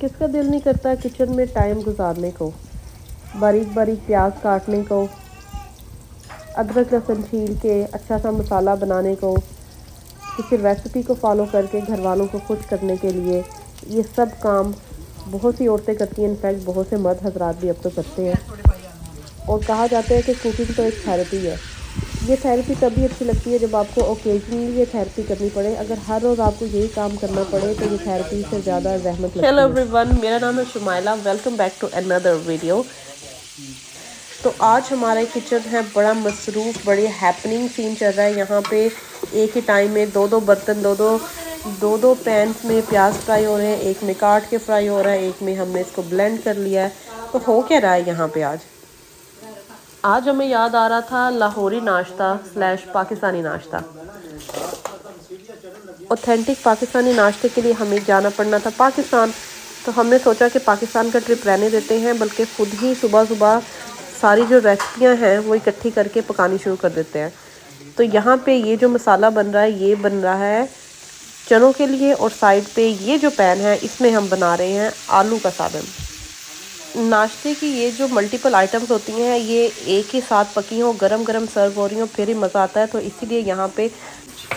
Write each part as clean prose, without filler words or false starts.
किसका दिल नहीं करता किचन में टाइम गुजारने को, बारीक बारीक प्याज काटने को, अदरक लहसुन छील के अच्छा सा मसाला बनाने को, किसी रेसिपी को फॉलो करके घर वालों को खुश करने के लिए। ये सब काम बहुत सी औरतें करती हैं, इनफैक्ट बहुत से मर्द हजरात भी अब तो करते हैं। और कहा जाता है कि कुकिंग तो एक थेरेपी है। ये थेरेपी तभी अच्छी लगती है जब आपको ओकेजनली ये थेरेपी करनी पड़े। अगर हर रोज़ आपको यही काम करना पड़े तो ये थेरेपी से ज़्यादा जहमत लगती है। हेलो एवरीवन, मेरा नाम है Shumaila. Welcome back to another video. तो आज हमारे किचन है बड़ा मसरूफ़, बड़ी हैपनिंग सीन चल रहा है यहाँ पे। एक ही टाइम में दो बर्तन, दो पैन्स में प्याज फ्राई हो रहे हैं। एक में काट के फ्राई हो रहा है, एक में हमने इसको ब्लेंड कर लिया है। तो हो क्या रहा है यहाँ पे आज हमें याद आ रहा था लाहौरी नाश्ता स्लैश पाकिस्तानी नाश्ता। ऑथेंटिक पाकिस्तानी नाश्ते के लिए हमें जाना पड़ना था पाकिस्तान। तो हमने सोचा कि पाकिस्तान का ट्रिप रहने देते हैं, बल्कि ख़ुद ही सुबह सुबह सारी जो रेसिपियां हैं वो इकट्ठी करके पकानी शुरू कर देते हैं। तो यहाँ पे ये जो मसाला बन रहा है ये बन रहा है चनों के लिए, और साइड पे ये जो पैन है इसमें हम बना रहे हैं आलू का सालन। नाश्ते की ये जो मल्टीपल आइटम्स होती हैं ये एक ही साथ पकी हों, गरम गरम सर्व हो रही हों, फिर ही मज़ा आता है। तो इसीलिए यहाँ पे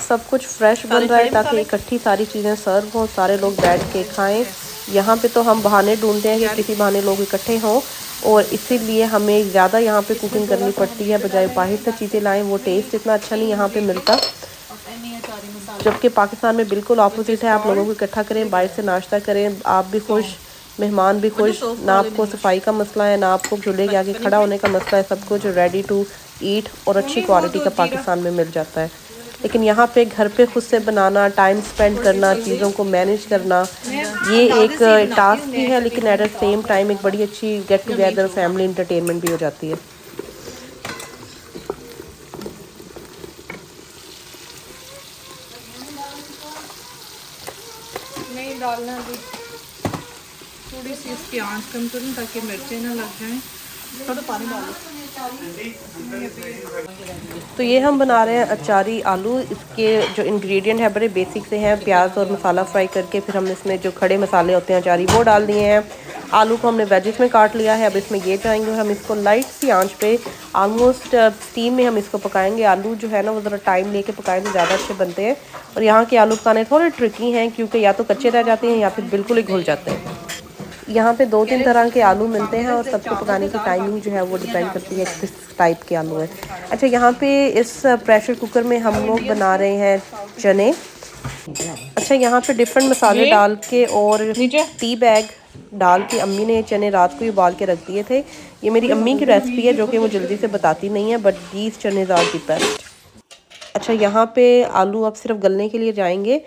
सब कुछ फ्रेश बन रहा है ताकि इकट्ठी सारी चीज़ें सर्व हों, सारे लोग बैठ के खाएं। यहाँ पे तो हम बहाने ढूंढते हैं कि किसी बहाने लोग इकट्ठे हों, और इसीलिए हमें ज़्यादा यहाँ पे कुकिंग करनी पड़ती है बजाय बाहर से चीज़ें लाएँ। वो टेस्ट इतना अच्छा नहीं यहाँ पे मिलता, जबकि पाकिस्तान में बिल्कुल ऑपोजिट है। आप लोगों को इकट्ठा करें, बाहर से नाश्ता करें, आप भी खुश, मेहमान भी खुश। ना आपको सफाई का मसला है, ना आपको चूल्हे के आगे खड़ा होने का मसला है। सब कुछ रेडी टू ईट और अच्छी क्वालिटी का पाकिस्तान में मिल जाता है। लेकिन यहाँ पे घर पे खुद से बनाना, टाइम स्पेंड करना, चीज़ों को मैनेज करना, ये एक टास्क भी है, लेकिन एट द सेम टाइम एक बड़ी अच्छी गेट टुगेदर फैमिली इंटरटेनमेंट भी हो जाती है। नहीं डालना भी, थोड़ी सी इसकी आंच कम करूँ ताकि मिर्चें ना लग जाएं। थोड़ा पानी डालो। तो ये हम बना रहे हैं अचारी आलू। इसके जो इंग्रेडिएंट है बड़े बेसिक से हैं। प्याज और मसाला फ्राई करके फिर हमने इसमें जो खड़े मसाले होते हैं अचारी वो डाल दिए हैं। आलू को हमने वेजिस में काट लिया है। अब इसमें ये जाएंगे और हम इसको लाइट सी आंच पे ऑलमोस्ट स्टीम में हम इसको पकाएंगे। आलू जो है ना वो ज़रा टाइम लेके पकाएं तो ज़्यादा अच्छे बनते हैं। और यहाँ के आलू पकाने थोड़े ट्रिकी हैं क्योंकि या तो कच्चे रह जाते हैं या फिर बिल्कुल ही घुल जाते हैं। यहाँ पे 2-3 तरह के आलू मिलते हैं और सबको पकाने की टाइमिंग जो है वो डिपेंड करती है किस टाइप के आलू है। अच्छा, यहाँ पे इस प्रेशर कुकर में हम लोग बना रहे हैं चने। अच्छा, यहाँ पे डिफरेंट मसाले डाल के और टी बैग डाल के अम्मी ने चने रात को ही उबाल के रख दिए थे। ये मेरी अम्मी की रेसिपी है जो कि वो जल्दी से बताती नहीं है, बट दीज चने आर दी बेस्ट। अच्छा, यहाँ पे आलू अब सिर्फ गलने के लिए जाएंगे।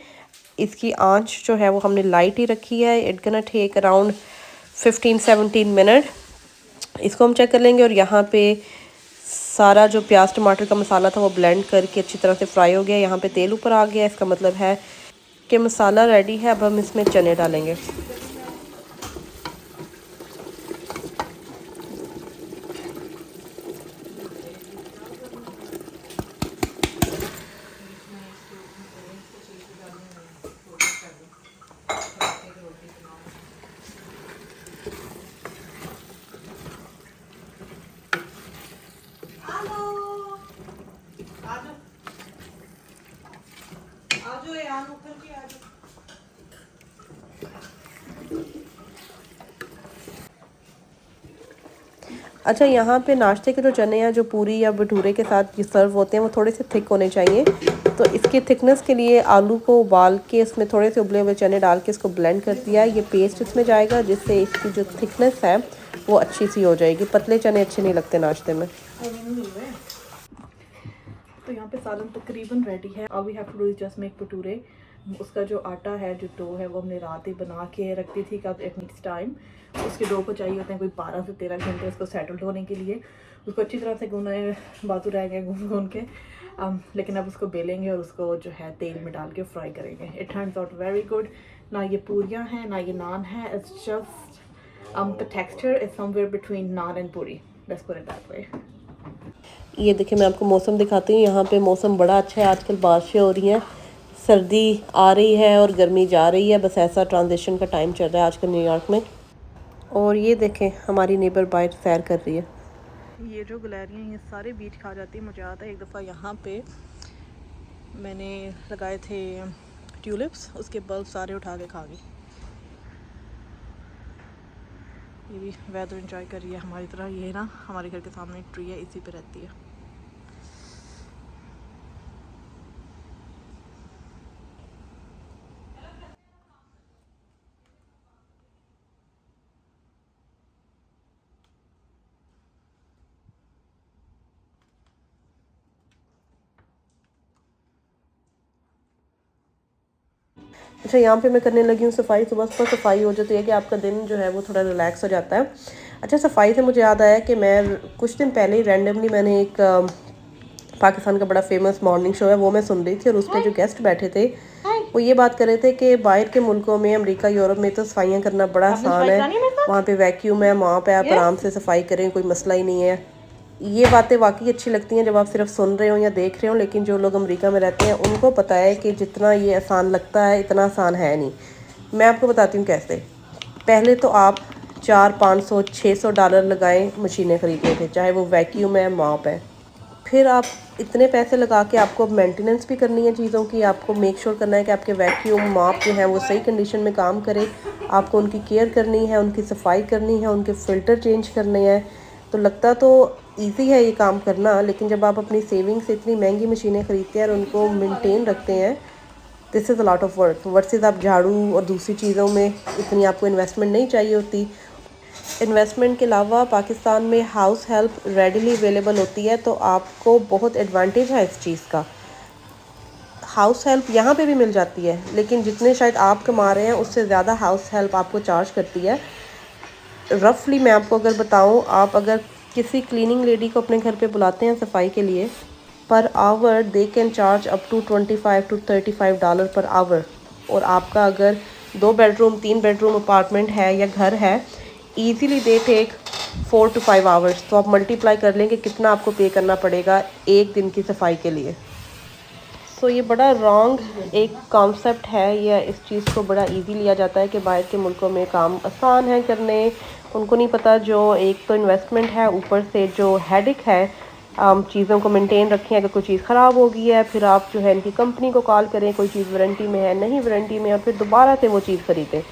इसकी आंच जो है वो हमने लाइट ही रखी है। It gonna take around 15-17 minute. इसको हम चेक कर लेंगे। और यहाँ पे सारा जो प्याज टमाटर का मसाला था वो ब्लेंड करके अच्छी तरह से फ्राई हो गया। यहाँ पे तेल ऊपर आ गया, इसका मतलब है कि मसाला रेडी है। अब हम इसमें चने डालेंगे। अच्छा, यहाँ पे नाश्ते के जो चने हैं जो पूरी या भटूरे के साथ सर्व होते हैं वो थोड़े से थिक होने चाहिए। तो इसके थिकनेस के लिए आलू को उबाल के इसमें थोड़े से उबले हुए चने डाल के इसको ब्लेंड कर दिया है। ये पेस्ट इसमें जाएगा जिससे इसकी जो थिकनेस है वो अच्छी सी हो जाएगी। पतले चने अच्छे नहीं लगते नाश्ते में। तो यहाँ पे सालन तकरीबन रेडी है। अब we have to do just make bhature. उसका जो आटा है, जो डो है, वो हमने रात ही बना के रख दी थी। कब इट नीड्स टाइम। उसके डो को चाहिए होते हैं कोई 12 से 13 घंटे उसको सेटल्ड होने के लिए। उसको अच्छी तरह से गूंदने, बाजू रह गए गून के। लेकिन अब उसको बेलेंगे और उसको जो है तेल में डाल के फ्राई करेंगे। It turns out very good. ना ये पूरियाँ हैं ना ये नान है। It's just the texture is somewhere between naan and puri. Let's put it that way. ये देखिए, मैं आपको मौसम दिखाती हूँ। यहाँ पे मौसम बड़ा अच्छा है, आजकल बारिशें हो रही हैं। सर्दी आ रही है और गर्मी जा रही है, बस ऐसा ट्रांजिशन का टाइम चल रहा है आजकल न्यूयॉर्क में। और ये देखें हमारी नेबर बाहर सैर कर रही है। ये जो गलेरियाँ ये सारे बीज खा जाती है। मुझे आता है एक दफ़ा यहाँ पे मैंने लगाए थे ट्यूलिप्स, उसके बल्ब सारे उठा के खा गई। ये भी वेदर एंजॉय कर रही है हमारी तरह। ये ना हमारे घर के सामने एक ट्री है, इसी पे रहती है। अच्छा, यहाँ पे मैं करने लगी हूँ सफाई। सुबह सुबह सफाई हो जाती है कि आपका दिन जो है वो थोड़ा रिलैक्स हो जाता है। अच्छा, सफाई से मुझे याद आया कि मैं कुछ दिन पहले ही रैंडमली मैंने एक पाकिस्तान का बड़ा फेमस मॉर्निंग शो है वो मैं सुन रही थी, और उस पर जो गेस्ट बैठे थे वो ये बात कर रहे थे कि बाहर के मुल्कों में, अमेरिका यूरोप में तो सफाइयाँ करना बड़ा आसान है, वहाँ पे वैक्यूम है, वहाँ पे आप आराम से सफाई करें, कोई मसला ही नहीं है। ये बातें वाकई अच्छी लगती हैं जब आप सिर्फ सुन रहे हो या देख रहे हो, लेकिन जो लोग अमेरिका में रहते हैं उनको पता है कि जितना ये आसान लगता है इतना आसान है नहीं। मैं आपको बताती हूँ कैसे। पहले तो आप 400-500-600 डॉलर लगाएं मशीनें खरीदने थे, चाहे वो वैक्यूम है, मॉप है। फिर आप इतने पैसे लगा के आपको मेंटेनेंस भी करनी है चीज़ों की, आपको मेक श्योर करना है कि आपके वैक्यूम मॉप जो हैं वो सही कंडीशन में काम करें, आपको उनकी केयर करनी है, उनकी सफाई करनी है, उनके फ़िल्टर चेंज करने हैं। तो लगता तो इजी है ये काम करना, लेकिन जब आप अपनी सेविंग से इतनी महंगी मशीनें खरीदते हैं और उनको मेंटेन रखते हैं, this is a lot of work versus आप झाड़ू और दूसरी चीज़ों में इतनी आपको इन्वेस्टमेंट नहीं चाहिए होती। इन्वेस्टमेंट के अलावा पाकिस्तान में हाउस हेल्प रेडिली अवेलेबल होती है, तो आपको बहुत एडवांटेज है इस चीज़ का। हाउस हेल्प यहाँ पे भी मिल जाती है, लेकिन जितने शायद आप कमा रहे हैं उससे ज़्यादा हाउस हेल्प आपको चार्ज करती है। रफली मैं आपको अगर बताऊँ, आप अगर किसी क्लीनिंग लेडी को अपने घर पे बुलाते हैं सफाई के लिए, पर hour they can charge up to $25 to $35 per hour. और आपका अगर 2 बेडरूम 3 बेडरूम अपार्टमेंट है या घर है, easily they take 4 to 5 hours. तो आप मल्टीप्लाई कर लें कि कितना आपको पे करना पड़ेगा एक दिन की सफाई के लिए। सो ये बड़ा रॉन्ग एक कॉन्सेप्ट है, या इस चीज़ को बड़ा इजी लिया जाता है कि बाहर के मुल्कों में काम आसान है करने। उनको नहीं पता जो एक तो इन्वेस्टमेंट है, ऊपर से जो हेडेक है चीज़ों को मेंटेन रखें। अगर कोई चीज़ ख़राब हो गई है, फिर आप जो है इनकी कंपनी को कॉल करें, कोई चीज़ वारंटी में है नहीं वारंटी में, और फिर दोबारा से वो चीज़ ख़रीदें।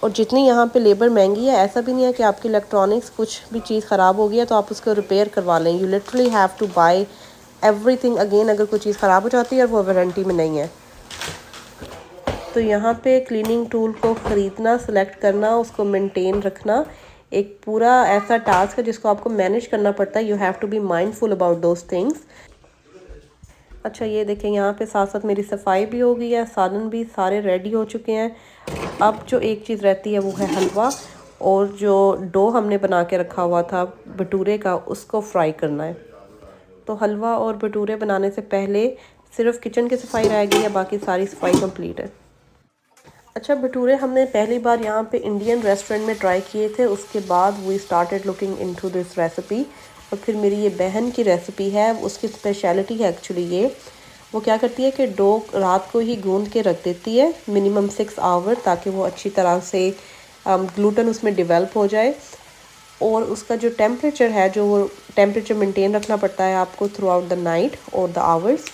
और जितनी यहाँ पे लेबर महंगी है, ऐसा भी नहीं है कि आपकी इलेक्ट्रॉनिक्स कुछ भी चीज़ ख़राब हो गई है तो आप उसको रिपेयर करवा लें। You literally have to buy everything again अगर कोई चीज़ ख़राब हो जाती है और वो वारंटी में नहीं है। तो यहाँ पे क्लीनिंग टूल को ख़रीदना, सेलेक्ट करना, उसको मेंटेन रखना एक पूरा ऐसा टास्क है जिसको आपको मैनेज करना पड़ता है। You have to be mindful about those things. अच्छा, ये देखें यहाँ पे साथ साथ मेरी सफाई भी हो गई है, सालन भी सारे रेडी हो चुके हैं। अब जो एक चीज़ रहती है वो है हलवा, और जो डो हमने बना के रखा हुआ था भटूरे का, उसको फ्राई करना है। तो हलवा और भटूरे बनाने से पहले सिर्फ किचन की सफाई रह गई है, बाकी सारी सफाई कंप्लीट है। अच्छा, भटूरे हमने पहली बार यहाँ पे इंडियन रेस्टोरेंट में ट्राई किए थे, उसके बाद we started looking into this recipe, और फिर मेरी ये बहन की रेसिपी है, उसकी स्पेशलिटी है एक्चुअली ये। वो क्या करती है कि डो रात को ही गूंद के रख देती है मिनिमम 6 आवर, ताकि वो अच्छी तरह से ग्लूटन उसमें डेवलप हो जाए। और उसका जो टेम्परेचर है, जो वो टेम्परेचर मेंटेन रखना पड़ता है आपको थ्रू आउट द नाइट और द आवर्स,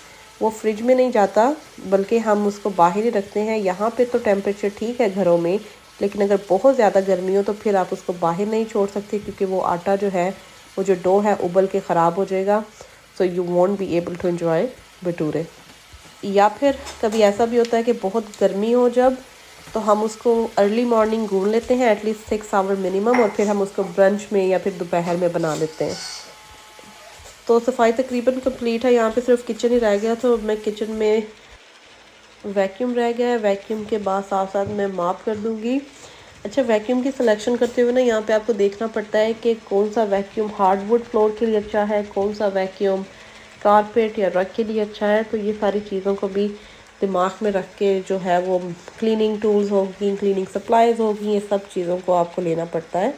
वो फ्रिज में नहीं जाता, बल्कि हम उसको बाहर ही रखते हैं। यहाँ पे तो टेम्परेचर ठीक है घरों में, लेकिन अगर बहुत ज़्यादा गर्मी हो तो फिर आप उसको बाहर नहीं छोड़ सकते, क्योंकि वो आटा जो है, वो जो डो है, उबल के ख़राब हो जाएगा। So you won't be able to enjoy bhature. या फिर कभी ऐसा भी होता है कि बहुत गर्मी हो जब, तो हम उसको अर्ली मॉर्निंग गूंद लेते हैं एटलीस्ट 6 आवर मिनिमम, और फिर हम उसको ब्रंच में या फिर दोपहर में बना लेते हैं। तो सफाई तकरीबन कंप्लीट है, यहाँ पे सिर्फ किचन ही रह गया। तो मैं किचन में वैक्यूम रह गया है, वैक्यूम के बाद साथ साथ मैं माप कर दूँगी। अच्छा, वैक्यूम की सिलेक्शन करते हुए ना यहाँ पे आपको देखना पड़ता है कि कौन सा वैक्यूम हार्डवुड फ्लोर के लिए अच्छा है, कौन सा वैक्यूम कारपेट या रग के लिए अच्छा है। तो ये सारी चीज़ों को भी दिमाग में रख के जो है वो क्लीनिंग टूल्स होगी, क्लीनिंग सप्लाईज होगी, ये सब चीज़ों को आपको लेना पड़ता है।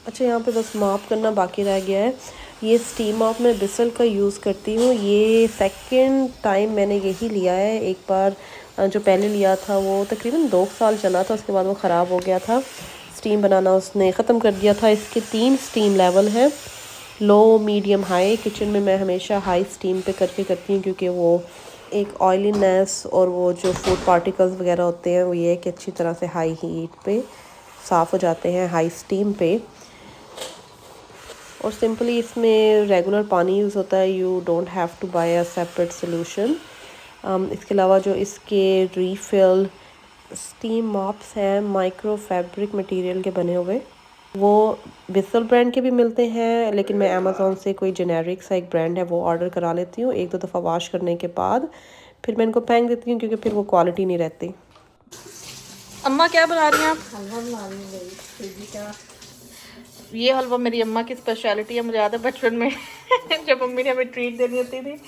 अच्छा, यहाँ पे बस माप करना बाकी रह गया है। ये स्टीम माप मैं बिसल का यूज़ करती हूँ। ये सेकंड टाइम मैंने यही लिया है। एक बार जो पहले लिया था वो तकरीबन 2 साल चला था, उसके बाद वो ख़राब हो गया था। स्टीम बनाना उसने ख़त्म कर दिया था। इसके 3 स्टीम लेवल हैं, लो, मीडियम, हाई। किचन में मैं हमेशा हाई स्टीम पे करके करती हूँ क्योंकि वो एक ऑयलीनेस और वो जो फूड पार्टिकल्स वगैरह होते हैं वो ये है कि अच्छी तरह से हाई हीट पे साफ़ हो जाते हैं हाई स्टीम पे। और सिंपली इसमें रेगुलर पानी यूज़ होता है। You don't have to buy a separate solution. इसके अलावा जो इसके रीफिल स्टीम मॉप्स हैं माइक्रो फैब्रिक मटेरियल के बने हुए, वो बिसल ब्रांड के भी मिलते हैं, लेकिन मैं अमेज़ॉन से कोई जेनेरिक सा एक ब्रांड है वो ऑर्डर करा लेती हूँ। 1-2 दफ़ा वॉश करने के बाद फिर मैं इनको फेंक देती हूँ क्योंकि फिर वो क्वालिटी नहीं रहती। अम्मा क्या बना रही हैं आप? हलवा बना रही हूँ सूजी का। ये हलवा मेरी अम्मा की स्पेशलिटी है। मुझे याद है बचपन में जब मम्मी ने हमें ट्रीट देनी होती थी,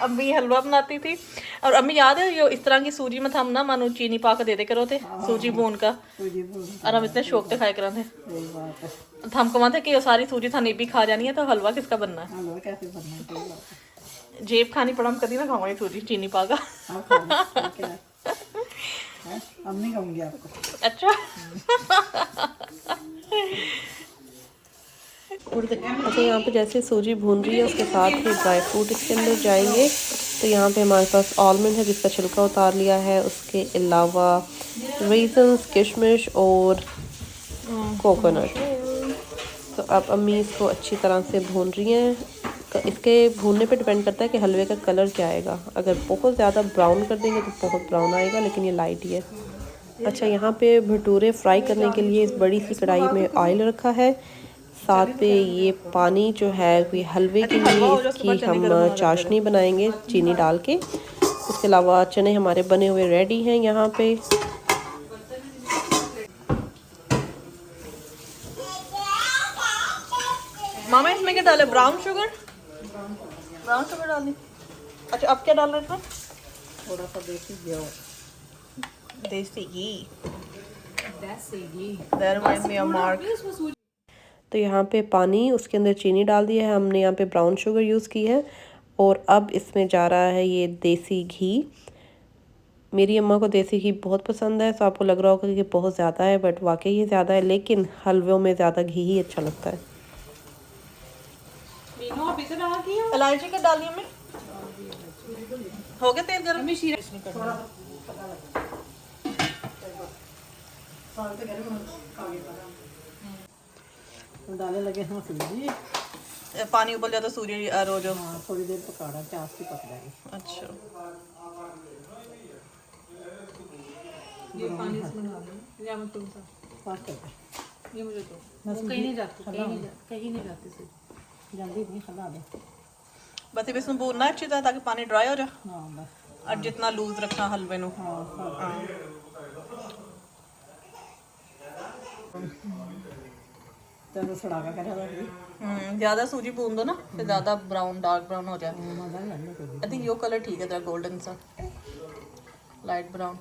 अम्मी हलवा बनाती थी। और अम्मी याद है ये इस तरह की सूजी में हम ना मानो चीनी पा के दे दे करो थे, सूजी भून का। सूजी भून और हम इतने शौक से खाए करा थे। सही बात है। तो हम कमा थे कि ये सारी सूजी था नहीं भी खा जानी है, तो हलवा किसका बनना है? हलवा कैसे बनना है? सही बात है। जेब खानी पड़ा, हम कभी ना खाऊंगी सूजी चीनी पा का। आप खा लो, क्या है? अब नहीं कहूँगी आपको। अच्छा। अच्छा, यहाँ पे जैसे सूजी भून रही है उसके साथ ही ड्राई फ्रूट इसके अंदर जाएंगे। तो यहाँ पे हमारे पास आलमंड है जिसका छिलका उतार लिया है, उसके अलावा रेजन्स, किशमिश और कोकोनट। तो अब अम्मी इसको अच्छी तरह से भून रही हैं। इसके भूनने पे डिपेंड करता है कि हलवे का कलर क्या आएगा। अगर बहुत ज़्यादा ब्राउन कर देंगे तो बहुत ब्राउन आएगा, लेकिन ये लाइट ही है। अच्छा, यहाँ पे भटूरे फ्राई करने के लिए इस बड़ी सी कढ़ाई में ऑयल रखा है। साथ पे ये पानी जो है कोई हलवे के लिए इसकी हम चाशनी बनाएंगे चीनी डाल के। उसके अलावा चने हमारे बने हुए रेडी हैं यहाँ पे। मामा इसमें क्या डाले? Brown sugar? ब्राउन शुगर डालनी। अच्छा, अब क्या डाल रहे हैं? थोड़ा सा देसी घी। देसी घी। देसी घी। That reminds me of Mark. तो यहाँ पे पानी, उसके अंदर चीनी डाल दिया है हमने, यहाँ पे ब्राउन शुगर यूज़ की है। और अब इसमें जा रहा है ये देसी घी। मेरी अम्मा को देसी घी बहुत पसंद है, तो आपको लग रहा होगा कि बहुत ज़्यादा है, बट वाकई ये ज़्यादा है, लेकिन हलवों में ज़्यादा घी ही अच्छा लगता है। इलायची का डालिए में। हो गया तेल गरम? डाले लगे हम सूजी। पानी उबल जाता सूजी रोज। हाँ, थोड़ी देर पकाना, चास की पक जाएगी। अच्छा, ये पानी इसमें डाल दो या मैं तुम सा पास कर दे। ये मुझे तो वो कहीं नहीं जाती, कहीं नहीं जाती सूजी। जल्दी नहीं खला दे। बस अब इसमें भूनना है अच्छी तरह ताकि पानी ड्राई हो जाए। हाँ बस। और जितना लूज रखना हलवे नु। हाँ। चलो सड़ा का करा लगी। ज़्यादा सूजी भून दो ना, फिर ज़्यादा ब्राउन डार्क ब्राउन हो जाए। मजा नहीं आने को। आई थिंक यो कलर ठीक है, जरा गोल्डन सा लाइट ब्राउन।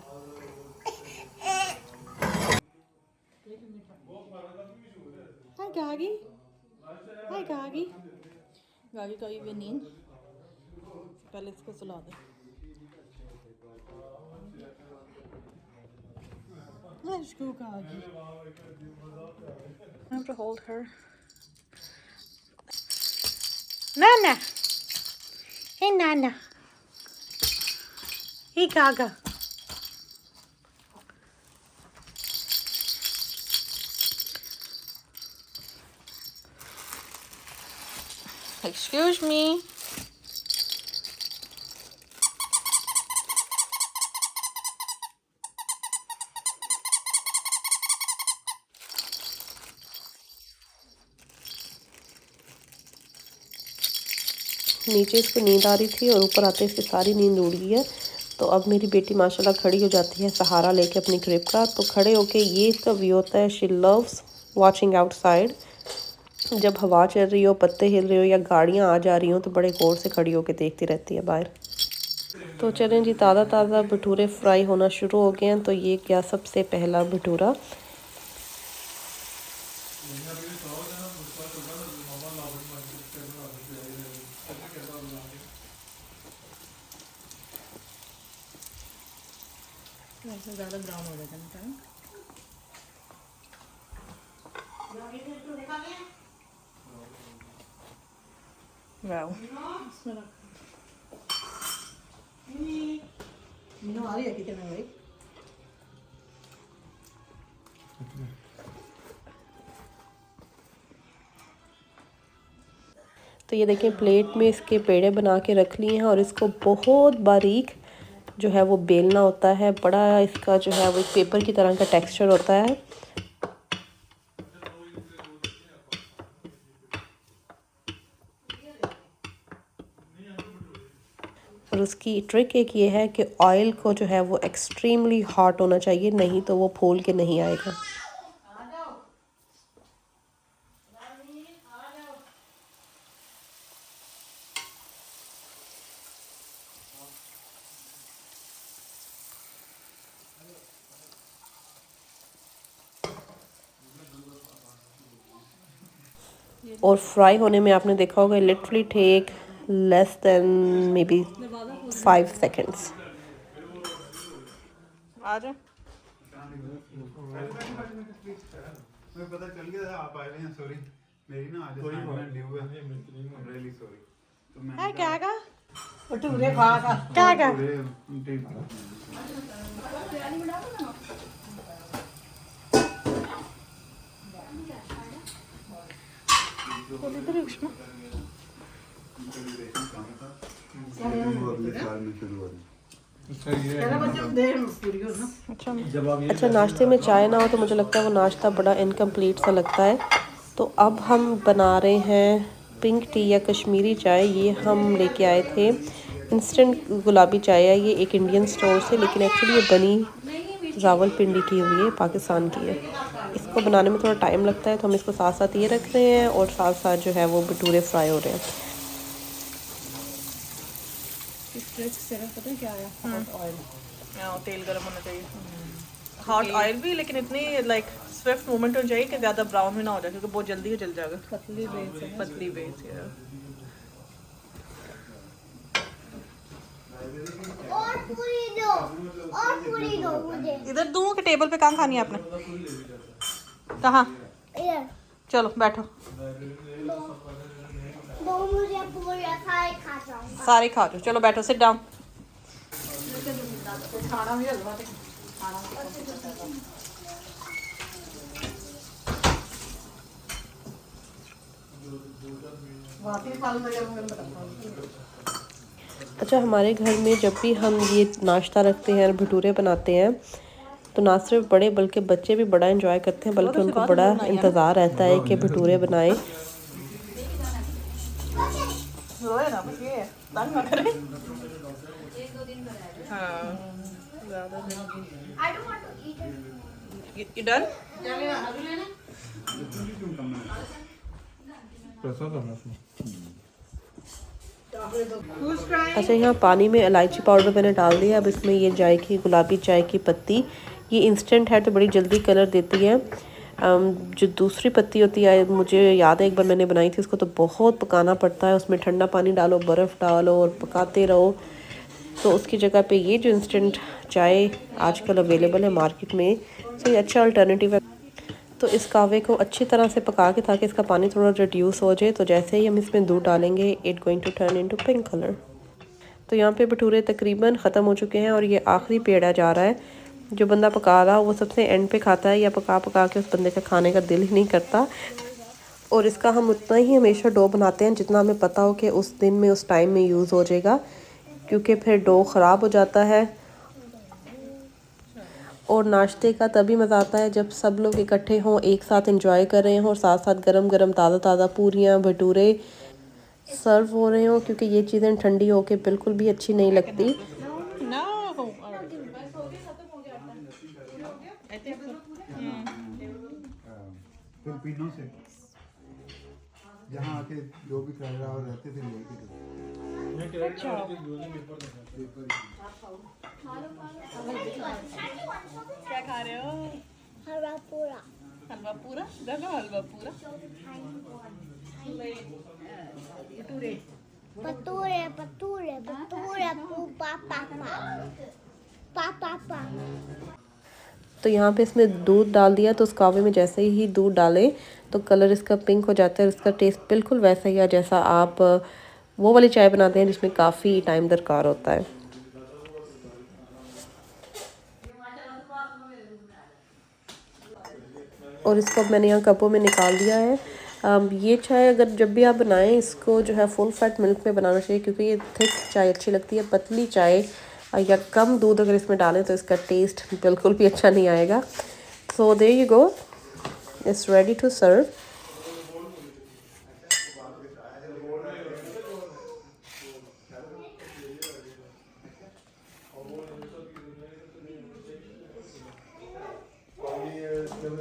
हाय गागी, हाय गागी। गागी का ये नींद, पहले इसको सुला दे। Let's go, Gagi. I have to hold her. Nana. Hey, Nana. Hey, Gaga. Excuse me. नीचे इसको नींद आ रही थी और ऊपर आते इसकी सारी नींद उड़ गई है। तो अब मेरी बेटी माशाल्लाह खड़ी हो जाती है सहारा लेके अपनी क्रिब का। तो खड़े होके ये इसका व्यू होता है। She loves watching outside. जब हवा चल रही हो, पत्ते हिल रहे हो या गाड़ियाँ आ जा रही हो तो बड़े गौर से खड़ी होके देखती रहती है बाहर। तो चलें जी, ताज़ा ताज़ा भटूरे फ्राई होना शुरू हो गए हैं। तो ये क्या सबसे पहला भटूरा ऐसे ज़्यादा ब्राउन हो जाता है ना। वाओ, इसमें रख। मीनू आ रही है किचन में भाई। तो ये देखें प्लेट में इसके पेड़े बना के रख लिए हैं और इसको बहुत बारीक जो है वो बेलना होता है। बड़ा इसका जो है वो पेपर की तरह का टेक्सचर होता है। और उसकी ट्रिक एक ये है कि ऑयल को जो है वो एक्सट्रीमली हॉट होना चाहिए, नहीं तो वो फूल के नहीं आएगा। और फ्राई होने में आपने देखा होगा literally take less than maybe 5 seconds. आ जाओ। पता चल गया आप आए हैं। सॉरी मेरी ना आज असाइनमेंट ड्यू है। Really sorry. तो मैं है क्या का भटूरे खा का क्या का अगले साल में शुरू होगा। अच्छा, नाश्ते में चाय ना हो तो मुझे लगता है वो नाश्ता बड़ा इनकम्प्लीट सा लगता है। तो अब हम बना रहे हैं पिंक टी या कश्मीरी चाय। ये हम लेके आए थे, इंस्टेंट गुलाबी चाय है ये, एक इंडियन स्टोर से, लेकिन एक्चुअली ये बनी रावलपिंडी की हुई है, पाकिस्तान की है। इसको बनाने में थोड़ा टाइम लगता है तो हम इसको साथ साथ ये रख रहे हैं और साथ साथ जो है वो भटूरे फ्राई हो रहे हैं। पता है क्या है? Hot oil. तेल गर्म होना चाहिए, हॉट ऑयल भी, लेकिन इतनी लाइक स्विफ्ट मूवमेंट हो जाए कि ज़्यादा ब्राउन भी ना हो जाए, क्योंकि बहुत जल्दी ही जल जाएगा। पतली बेस है। पतली बेस है। और पूरी दो मुझे। इधर दूँ कि टेबल पे कहाँ खानी है आपने? कहाँ? इधर चलो बैठो। दो मुझे पूरी सारे खा जाऊंगा। सारे खा जाओ, चलो बैठो, सिट डाउन। खाना भी हलवा थे। अच्छा, हमारे घर में जब भी हम ये नाश्ता रखते हैं और भटूरे बनाते हैं तो ना सिर्फ बड़े बल्कि बच्चे भी बड़ा एंजॉय करते हैं, बल्कि उनको बड़ा इंतज़ार रहता है कि भटूरे बनाएं। रोए ना, बस ये है, तंग ना करे। हाँ, ज़्यादा I don't want to eat it. You done? अच्छा, यहाँ पानी में इलायची पाउडर मैंने डाल दिया। अब इसमें ये चाय की गुलाबी चाय की पत्ती, ये इंस्टेंट है तो बड़ी जल्दी कलर देती है। जो दूसरी पत्ती होती है, मुझे याद है एक बार मैंने बनाई थी, उसको तो बहुत पकाना पड़ता है, उसमें ठंडा पानी डालो, बर्फ़ डालो और पकाते रहो। तो उसकी जगह पे ये जो इंस्टेंट चाय आजकल अवेलेबल है मार्केट में, तो ये अच्छा अल्टरनेटिव है। तो इस कहवे को अच्छी तरह से पका के, ताकि इसका पानी थोड़ा रिड्यूस हो जाए, तो जैसे ही हम इसमें दूध डालेंगे it going to turn into pink colour. तो यहाँ पे भटूरे तकरीबन ख़त्म हो चुके हैं और ये आखिरी पेड़ा जा रहा है। जो बंदा पका रहा वो सबसे एंड पे खाता है, या पका पका के उस बंदे का खाने का दिल ही नहीं करता। और इसका हम उतना ही हमेशा डो बनाते हैं जितना हमें पता हो कि उस दिन में उस टाइम में यूज़ हो जाएगा, क्योंकि फिर डो ख़राब हो जाता है। और नाश्ते का तभी मज़ा आता है जब सब लोग इकट्ठे हों, एक साथ एंजॉय कर रहे हों और साथ साथ गरम गरम ताज़ा ताज़ा पूरियाँ भटूरे सर्व हो रहे हों, क्योंकि ये चीज़ें ठंडी होके बिल्कुल भी अच्छी नहीं लगती। फिलिपिनो से जहाँ आके जो भी कर रहा रहते थे क्या खा रहे हो? हलवा पूरा। हलवा पूरा डालो, हलवा पूरा। Pature, pature, pature, pa pa pa. Pa pa pa. तो यहाँ पे इसमें दूध डाल दिया, तो उस कावे में जैसे ही दूध डाले तो कलर इसका पिंक हो जाता है और इसका टेस्ट बिल्कुल वैसा ही है जैसा आप वो वाली चाय बनाते हैं जिसमें काफ़ी टाइम दरकार होता है। और इसको अब मैंने यहाँ कपों में निकाल दिया है। ये चाय अगर जब भी आप बनाएं इसको जो है फुल फैट मिल्क में बनाना चाहिए, क्योंकि ये थिक चाय अच्छी लगती है। पतली चाय या कम दूध अगर इसमें डालें तो इसका टेस्ट बिल्कुल भी अच्छा नहीं आएगा। So there you go, it's ready to serve.